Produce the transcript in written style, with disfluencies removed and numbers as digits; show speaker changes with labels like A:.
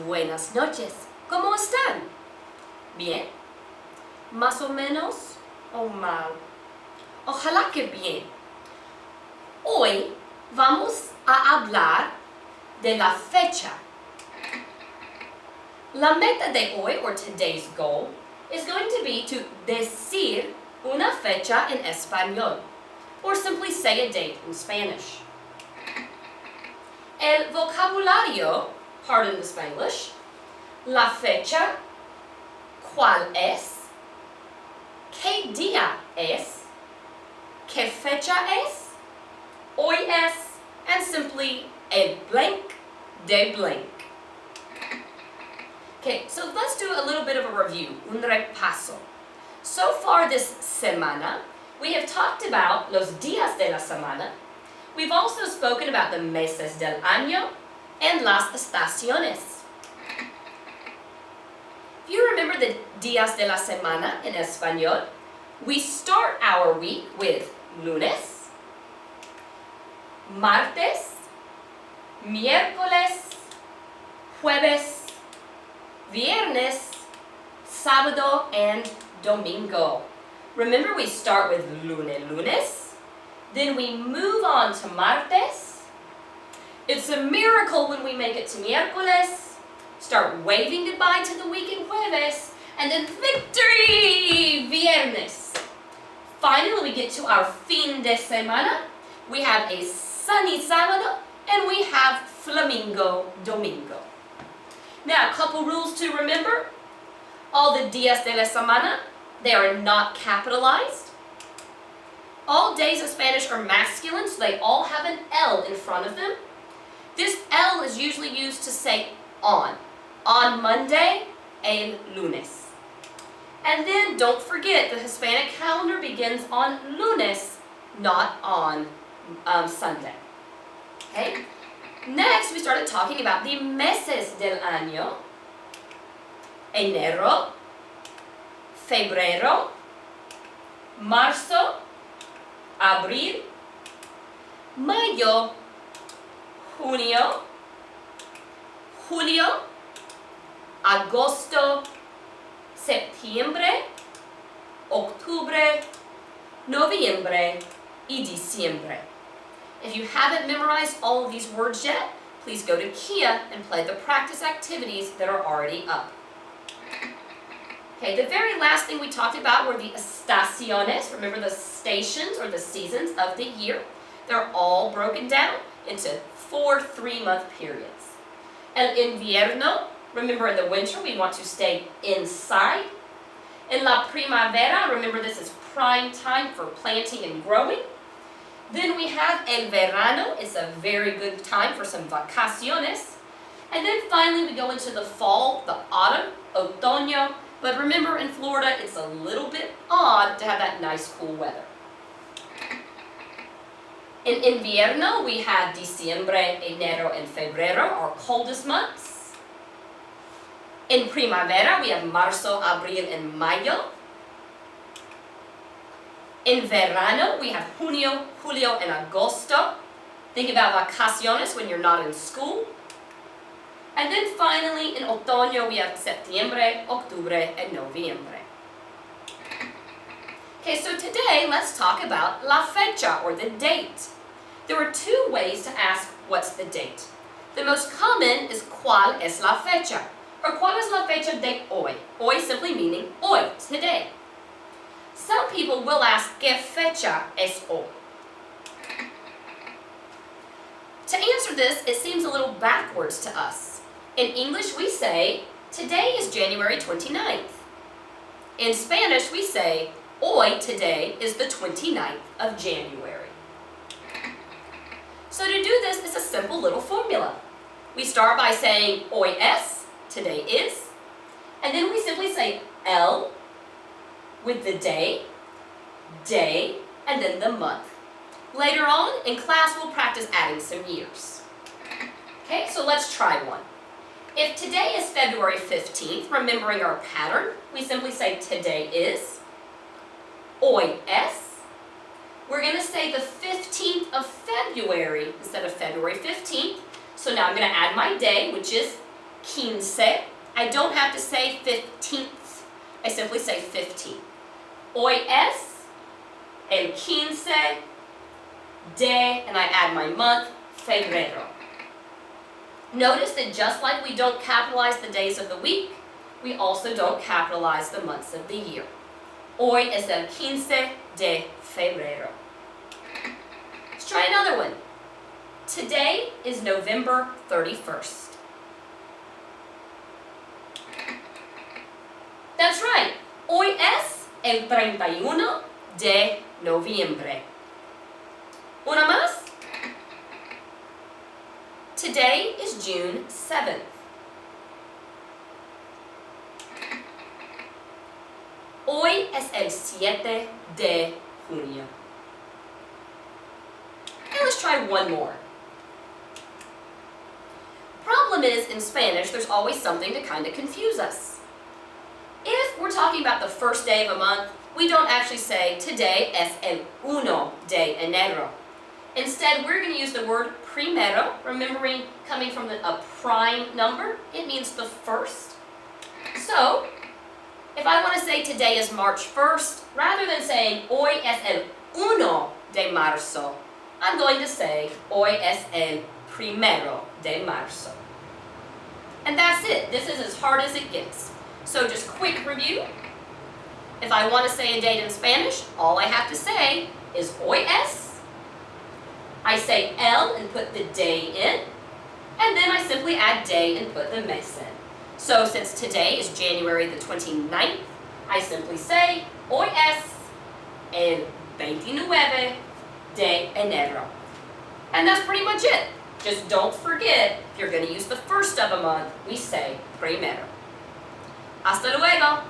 A: Buenas noches. ¿Cómo están? ¿Bien? ¿Más o menos o mal? Ojalá que bien. Hoy vamos a hablar de la fecha. La meta de hoy, or today's goal, is going to be to decir una fecha en español, or simply say a date in Spanish. El vocabulario, pardon the Spanglish, la fecha, cuál es, qué día es, qué fecha es, hoy es, and simply el blank de blank. Okay, so let's do a little bit of a review, un repaso. So far this semana, we have talked about los días de la semana. We've also spoken about the meses del año and las estaciones. If you remember the días de la semana in español, we start our week with lunes, martes, miércoles, jueves, viernes, sábado, and domingo. Remember, we start with lunes, then we move on to martes. It's a miracle when we make it to miércoles, start waving goodbye to the week in jueves, and then victory, viernes. Finally, we get to our fin de semana. We have a sunny sábado, and we have flamingo domingo. Now, a couple rules to remember. All the días de la semana, they are not capitalized. All days of Spanish are masculine, so they all have an L in front of them. This L is usually used to say on. On Monday, el lunes. And then don't forget, the Hispanic calendar begins on lunes, not on Sunday. Okay? Next, we started talking about the meses del año. Enero, febrero, marzo, abril, mayo, junio, julio, agosto, septiembre, octubre, noviembre, y diciembre. If you haven't memorized all of these words yet, please go to Kia and play the practice activities that are already up. Okay, the very last thing we talked about were the estaciones. Remember the stations or the seasons of the year. They're all broken down into 4 3-month periods. El invierno, remember in the winter we want to stay inside. En la primavera, remember this is prime time for planting and growing. Then we have el verano. It's a very good time for some vacaciones. And then finally we go into the fall, the autumn, otoño. But remember in Florida it's a little bit odd to have that nice cool weather. In invierno we have diciembre, enero, and febrero, our coldest months. In primavera we have marzo, abril, and mayo. In verano, we have junio, julio, and agosto. Think about vacaciones when you're not in school. And then finally, in otoño, we have septiembre, octubre, and noviembre. Okay, so today, let's talk about la fecha, or the date. There are 2 ways to ask what's the date. The most common is cuál es la fecha, or cuál es la fecha de hoy. Hoy simply meaning hoy, today. Some people will ask, ¿qué fecha es hoy? To answer this, it seems a little backwards to us. In English, we say, today is January 29th. In Spanish, we say, hoy, today, is the 29th of January. So to do this, it's a simple little formula. We start by saying, hoy es, today is, and then we simply say el, with the day, and then the month. Later on, in class, we'll practice adding some years. Okay, so let's try one. If today is February 15th, remembering our pattern, we simply say today is, hoy es. We're going to say the 15th of February instead of February 15th. So now I'm going to add my day, which is 15. I don't have to say 15th. I simply say 15. Hoy es el 15 de, and I add my month, febrero. Notice that just like we don't capitalize the days of the week, we also don't capitalize the months of the year. Hoy es el 15 de febrero. Let's try another one. Today is November 31st. That's right. Hoy es el 31 de noviembre. Una más. Today is June 7th. Hoy es el 7 de junio. And let's try one more. Problem is, in Spanish, there's always something to kind of confuse us. If we're talking about the first day of a month, we don't actually say, today es el 1 de enero. Instead, we're going to use the word primero, remembering coming from a prime number, it means the first. So, if I want to say today is March 1st, rather than saying hoy es el 1 de marzo, I'm going to say hoy es el primero de marzo. And that's it. This is as hard as it gets. So just quick review. If I want to say a date in Spanish, all I have to say is hoy es. I say el and put the day in, and then I simply add day and put the mes in. So since today is January the 29th, I simply say hoy es el 29 de enero. And that's pretty much it. Just don't forget, if you're going to use the first of a month, we say primero. Hasta luego!